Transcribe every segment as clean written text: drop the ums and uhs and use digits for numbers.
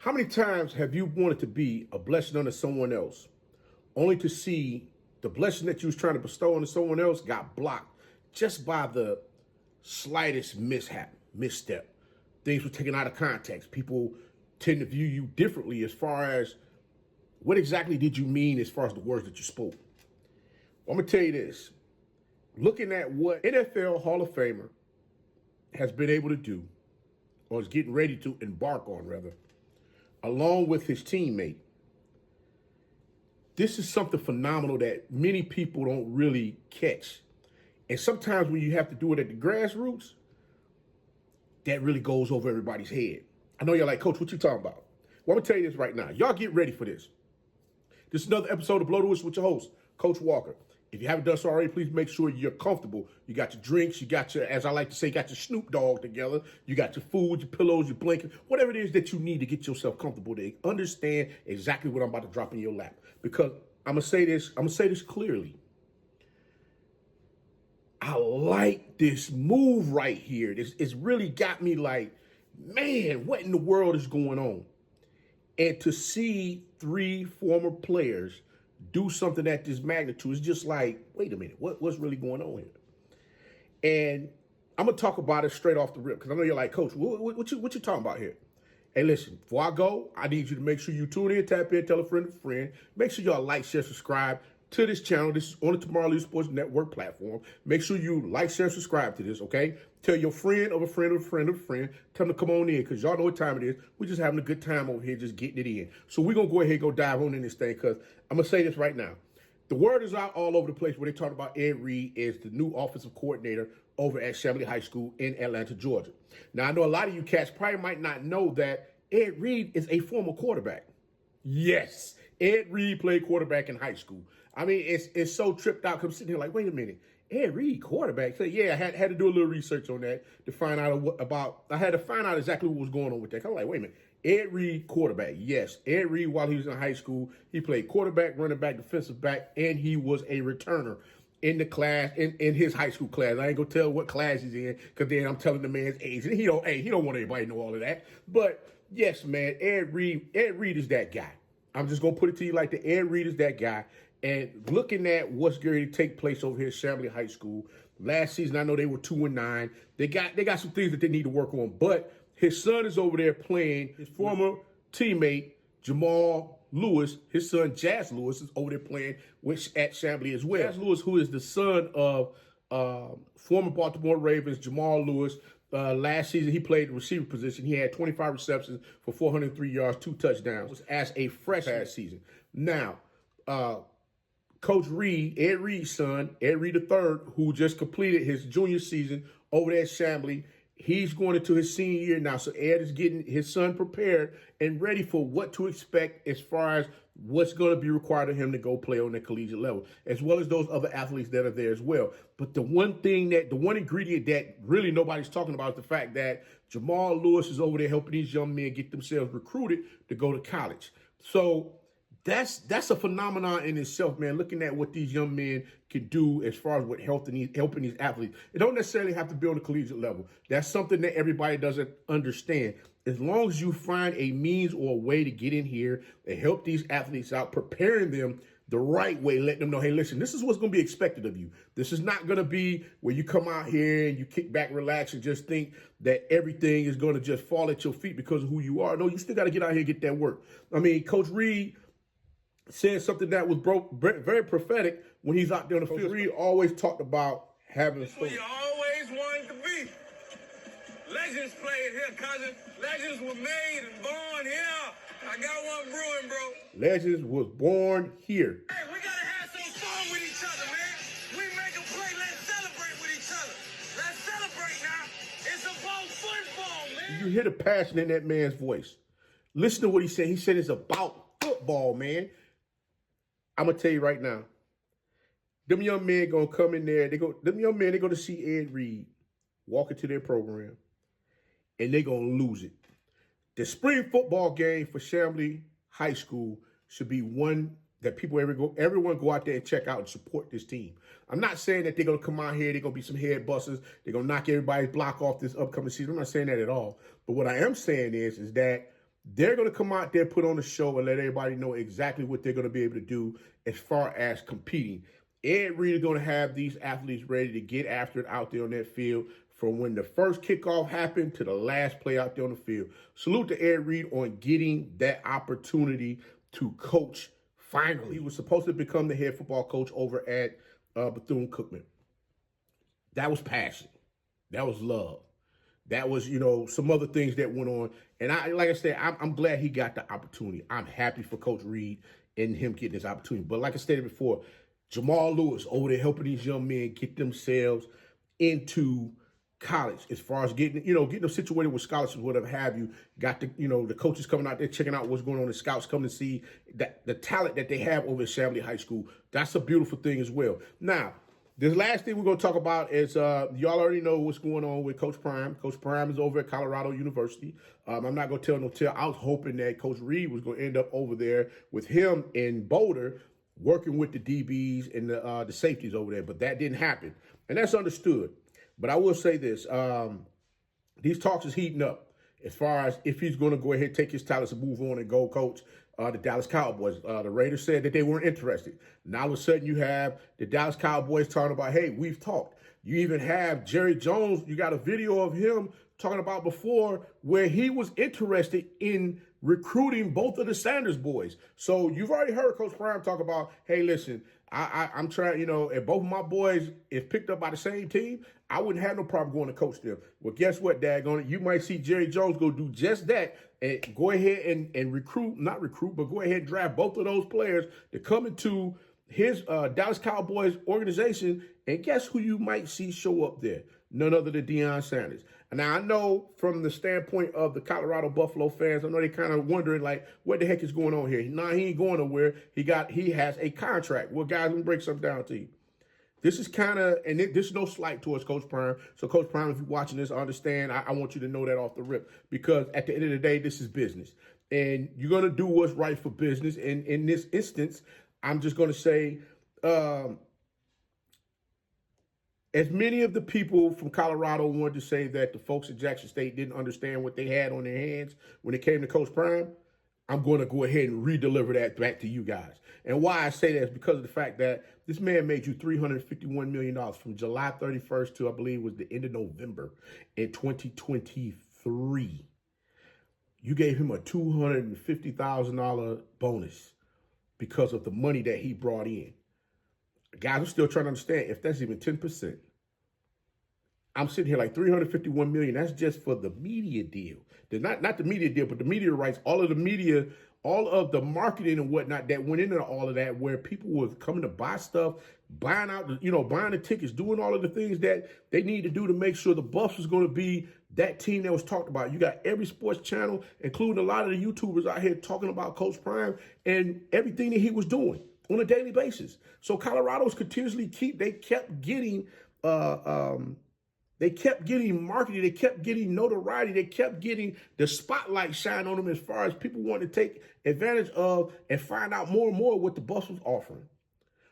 How many times have you wanted to be a blessing unto someone else, only to see the blessing that you was trying to bestow on someone else got blocked just by the slightest misstep? Things were taken out of context. People tend to view you differently as far as what exactly did you mean as far as the words that you spoke. Well, I'm going to tell you this. Looking at what NFL Hall of Famer has been able to do, or is getting ready to embark on, rather, along with his teammate, this is something phenomenal that many people don't really catch. And sometimes when you have to do it at the grassroots, that really goes over everybody's head. I know you're like, Coach, what you talking about? Well, I'm going to tell you this right now. Y'all get ready for this. This is another episode of Blow the Whistle with your host, Coach Walker. If you haven't done so already, please make sure you're comfortable. You got your drinks, you got your, as I like to say, got your Snoop Dogg together. You got your food, your pillows, your blanket, whatever it is that you need to get yourself comfortable to understand exactly what I'm about to drop in your lap. Because I'm gonna say this clearly. I like this move right here. It's really got me like, man, what in the world is going on? And to see three former players do something at this magnitude is just like, wait a minute, what's really going on here? And I'm gonna talk about it straight off the rip because I know you're like, Coach, what you talking about here? Hey, listen, before I go, I need you to make sure you tune in, tap in, tell a friend of a friend. Make sure y'all like, share, subscribe to this channel. This is on the Tomorrow League Sports Network platform. Make sure you like, share, subscribe to this, okay? Tell your friend of a friend of a friend of a friend. Tell them to come on in because y'all know what time it is. We're just having a good time over here, just getting it in. So we're going to go ahead and go dive on in this thing because I'm going to say this right now. The word is out all over the place where they talk about Ed Reed is the new offensive coordinator over at Chamblee High School in Atlanta, Georgia. Now, I know a lot of you cats probably might not know that Ed Reed is a former quarterback. Yes, Ed Reed played quarterback in high school. I mean, it's so tripped out because I'm sitting here like, wait a minute, Ed Reed quarterback? So yeah, I had to do a little research on that to find out I had to find out exactly what was going on with that. I'm like, wait a minute, Ed Reed quarterback? Yes, Ed Reed while he was in high school, he played quarterback, running back, defensive back, and he was a returner in the class, in his high school class. I ain't gonna tell what class he's in because then I'm telling the man's age, and he don't want everybody to know all of that. But yes, man, Ed Reed is that guy. I'm just gonna put it to you like that. Ed Reed is that guy. And looking at what's going to take place over here at Chamblee High School, last season I know they were 2-9. They got some things that they need to work on. But his son is over there playing. His former teammate Jamal Lewis, his son Jazz Lewis, is over there playing at Chamblee as well. Jazz Lewis, who is the son of former Baltimore Ravens Jamal Lewis. Last season, he played the receiver position. He had 25 receptions for 403 yards, 2 touchdowns as a freshman last season. Now, Coach Reed, Ed Reed's son, Ed Reed III, who just completed his junior season over there at Chamblee, he's going into his senior year now. So Ed is getting his son prepared and ready for what to expect as far as what's going to be required of him to go play on the collegiate level, as well as those other athletes that are there as well. But the one ingredient that really nobody's talking about is the fact that Jamal Lewis is over there helping these young men get themselves recruited to go to college. So that's a phenomenon in itself, man, looking at what these young men can do as far as what helping these athletes. It don't necessarily have to be on the collegiate level. That's something that everybody doesn't understand. As long as you find a means or a way to get in here and help these athletes out, preparing them the right way, letting them know, hey, listen, this is what's going to be expected of you. This is not going to be where you come out here and you kick back, relax, and just think that everything is going to just fall at your feet because of who you are. No, you still got to get out here and get that work. I mean, Coach Reed said something that was very prophetic when he's out there on the field. Reed always talked about having a story. You always wanted to be. Legends played here, cousin. Legends were made and born here. I got one brewing, bro. Legends was born here. Hey, we gotta have some fun with each other, man. We make a play, let's celebrate with each other. Let's celebrate now. It's about football, man. You hear the passion in that man's voice. Listen to what he said. He said it's about football, man. I'm gonna tell you right now, them young men gonna come in there. They're gonna see Ed Reed walk into their program, and they're gonna lose it. The spring football game for Chamblee High School should be one that everyone go out there and check out and support this team. I'm not saying that they're gonna come out here, they're gonna be some head busters, they're gonna knock everybody's block off this upcoming season. I'm not saying that at all. But what I am saying is that They're going to come out there, put on a show, and let everybody know exactly what they're going to be able to do as far as competing. Ed Reed is going to have these athletes ready to get after it out there on that field from when the first kickoff happened to the last play out there on the field. Salute to Ed Reed on getting that opportunity to coach finally. He was supposed to become the head football coach over at Bethune Cookman. That was passion. That was love. That was, some other things that went on. And like I said, I'm glad he got the opportunity. I'm happy for Coach Reed and him getting this opportunity. But like I stated before, Jamal Lewis over there helping these young men get themselves into college as far as getting them situated with scholarships, whatever have you. Got the coaches coming out there checking out what's going on, the scouts coming to see the talent that they have over at Chamblee High School. That's a beautiful thing as well. Now, this last thing we're going to talk about is y'all already know what's going on with Coach Prime. Coach Prime is over at Colorado University. I'm not going to tell no tale. I was hoping that Coach Reed was going to end up over there with him in Boulder, working with the DBs and the safeties over there, but that didn't happen, and that's understood. But I will say this: these talks is heating up as far as if he's going to go ahead, take his talents and move on and go coach the Dallas Cowboys. The Raiders said that they weren't interested. Now all of a sudden you have the Dallas Cowboys talking about, hey, we've talked. You even have Jerry Jones. You got a video of him talking about before where he was interested in recruiting both of the Sanders boys. So you've already heard Coach Prime talk about, hey, listen, I'm trying, if both of my boys is picked up by the same team, I wouldn't have no problem going to coach them. Well, guess what, daggone it? You might see Jerry Jones go do just that and go ahead and not recruit, but go ahead and draft both of those players to come into his Dallas Cowboys organization. And guess who you might see show up there? None other than Deion Sanders. Now, I know from the standpoint of the Colorado Buffalo fans, I know they kind of wondering, like, what the heck is going on here? Nah, he ain't going nowhere. He has a contract. Well, guys, let me break something down to you. This is kind of, and this is no slight towards Coach Prime. So, Coach Prime, if you're watching this, understand, I want you to know that off the rip. Because at the end of the day, this is business. And you're going to do what's right for business. And in this instance, I'm just going to say, as many of the people from Colorado wanted to say that the folks at Jackson State didn't understand what they had on their hands when it came to Coach Prime, I'm going to go ahead and redeliver that back to you guys. And why I say that is because of the fact that this man made you $351 million from July 31st to, I believe, was the end of November in 2023. You gave him a $250,000 bonus because of the money that he brought in. Guys, I'm still trying to understand if that's even 10%. I'm sitting here like $351 million. That's just for the media deal. Not the media deal, but the media rights, all of the media, all of the marketing and whatnot that went into all of that, where people were coming to buy stuff, buying out, buying the tickets, doing all of the things that they need to do to make sure the Buffs was going to be that team that was talked about. You got every sports channel, including a lot of the YouTubers out here talking about Coach Prime and everything that he was doing on a daily basis. So Colorado's continuously they kept getting marketing, they kept getting notoriety, they kept getting the spotlight shine on them as far as people wanting to take advantage of and find out more and more what the Buffs was offering.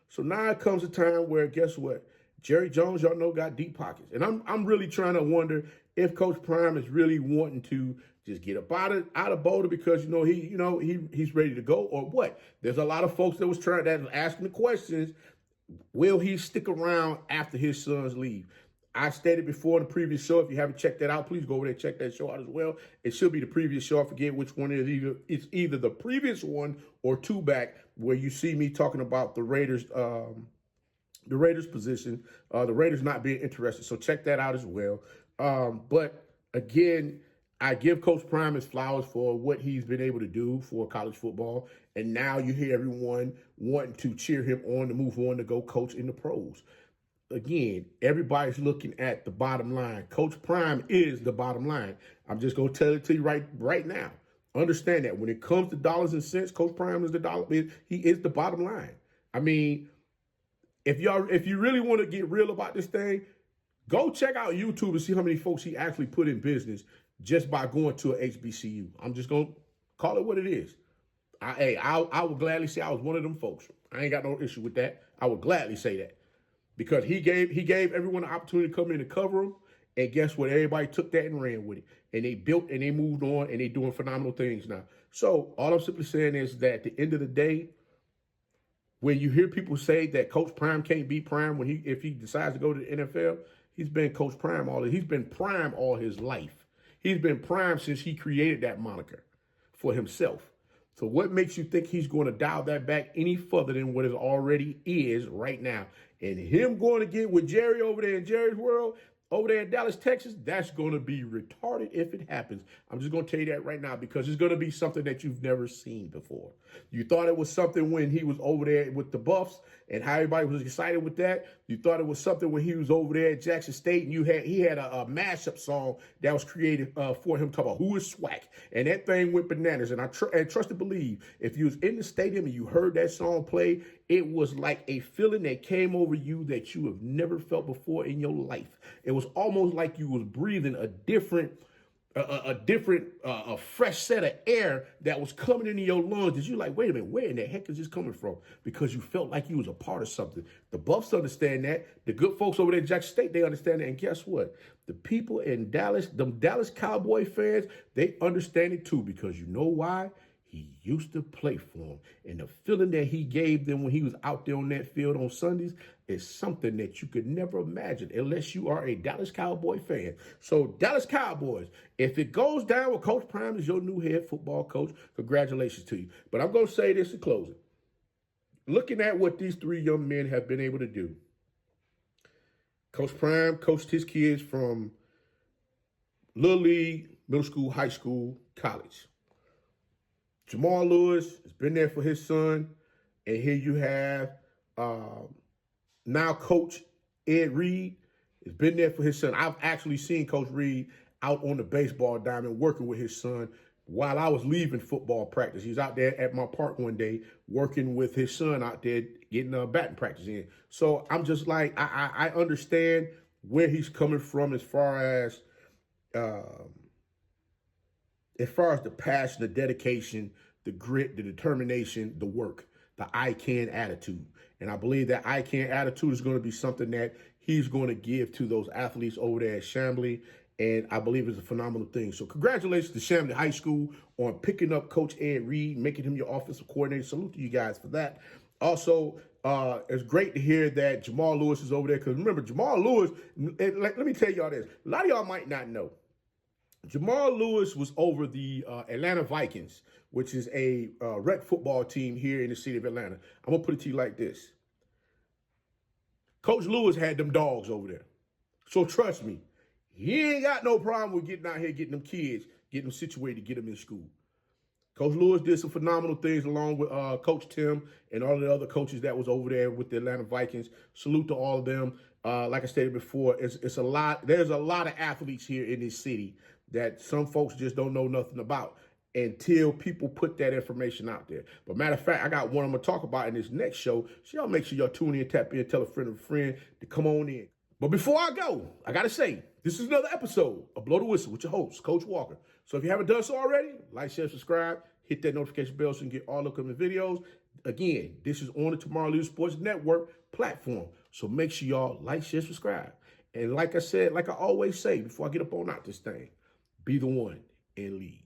So now it comes a time where, guess what? Jerry Jones, y'all know, got deep pockets. And I'm really trying to wonder if Coach Prime is really wanting to just get up out of Boulder because he's ready to go, or what? There's a lot of folks that was asking the questions. Will he stick around after his sons leave? I stated before in the previous show, if you haven't checked that out, please go over there and check that show out as well. It should be the previous show. I forget which one it is. It's either the previous one or two back where you see me talking about the Raiders position, the Raiders not being interested. So check that out as well. But again, I give Coach Prime his flowers for what he's been able to do for college football. And now you hear everyone wanting to cheer him on to move on to go coach in the pros. Again, everybody's looking at the bottom line. Coach Prime is the bottom line. I'm just going to tell it to you right now. Understand that when it comes to dollars and cents, Coach Prime is he is the bottom line. I mean, if you really want to get real about this thing, go check out YouTube and see how many folks he actually put in business just by going to a HBCU. I'm just going to call it what it is. I would gladly say I was one of them folks. I ain't got no issue with that. I would gladly say that. Because he gave everyone an opportunity to come in and cover him, And guess what? Everybody took that and ran with it. And they built and they moved on and they're doing phenomenal things now. So all I'm simply saying is that at the end of the day, when you hear people say that Coach Prime can't be Prime if he decides to go to the NFL, he's been Coach Prime he's been Prime all his life. He's been Prime since he created that moniker for himself. So what makes you think he's going to dial that back any further than what it already is right now? And him going to get with Jerry over there in Jerry's world, over there in Dallas, Texas, that's going to be retarded if it happens. I'm just going to tell you that right now because it's going to be something that you've never seen before. You thought it was something when he was over there with the Buffs and how everybody was excited with that. You thought it was something when he was over there at Jackson State and he had a mashup song that was created for him called Who is Swag. And that thing went bananas. And trust and believe, if you was in the stadium and you heard that song play, it was like a feeling that came over you that you have never felt before in your life. It was almost like you was breathing a fresh set of air that was coming into your lungs that you like, wait a minute, where in the heck is this coming from? Because you felt like you was a part of something. The Buffs understand that. The good folks over there at Jackson State, they understand that. And guess what? The people in Dallas, them Dallas Cowboy fans, they understand it too because you know why? He used to play for them. And the feeling that he gave them when he was out there on that field on Sundays is something that you could never imagine unless you are a Dallas Cowboy fan. So Dallas Cowboys, if it goes down with Coach Prime as your new head football coach, congratulations to you. But I'm going to say this in closing. Looking at what these three young men have been able to do, Coach Prime coached his kids from Little League, middle school, high school, college. Jamal Lewis has been there for his son. And here you have now Coach Ed Reed has been there for his son. I've actually seen Coach Reed out on the baseball diamond working with his son while I was leaving football practice. He's out there at my park one day working with his son out there getting batting practice in. So I'm just like, I understand where he's coming from as far as the passion, the dedication, the grit, the determination, the work, the I can attitude. And I believe that I can attitude is going to be something that he's going to give to those athletes over there at Chamblee. And I believe it's a phenomenal thing. So congratulations to Chamblee High School on picking up Coach Ed Reed, making him your offensive coordinator. Salute to you guys for that. Also, it's great to hear that Jamal Lewis is over there. Because remember, Jamal Lewis, let me tell y'all this. A lot of y'all might not know. Jamal Lewis was over the Atlanta Vikings, which is a rec football team here in the city of Atlanta. I'm going to put it to you like this. Coach Lewis had them dogs over there. So trust me, he ain't got no problem with getting out here, getting them kids, getting them situated to get them in school. Coach Lewis did some phenomenal things along with Coach Tim and all the other coaches that was over there with the Atlanta Vikings. Salute to all of them. Like I stated before, it's a lot. There's a lot of athletes here in this city that some folks just don't know nothing about until people put that information out there. But matter of fact, I got one I'm going to talk about in this next show. So y'all make sure y'all tune in, tap in, tell a friend of a friend to come on in. But before I go, I got to say, this is another episode of Blow the Whistle with your host, Coach Walker. So if you haven't done so already, like, share, subscribe, hit that notification bell so you can get all upcoming videos. Again, this is on the Tomorrow Leader Sports Network platform. So make sure y'all like, share, subscribe. And like I said, like I always say before I get up on out this thing, be the one and lead.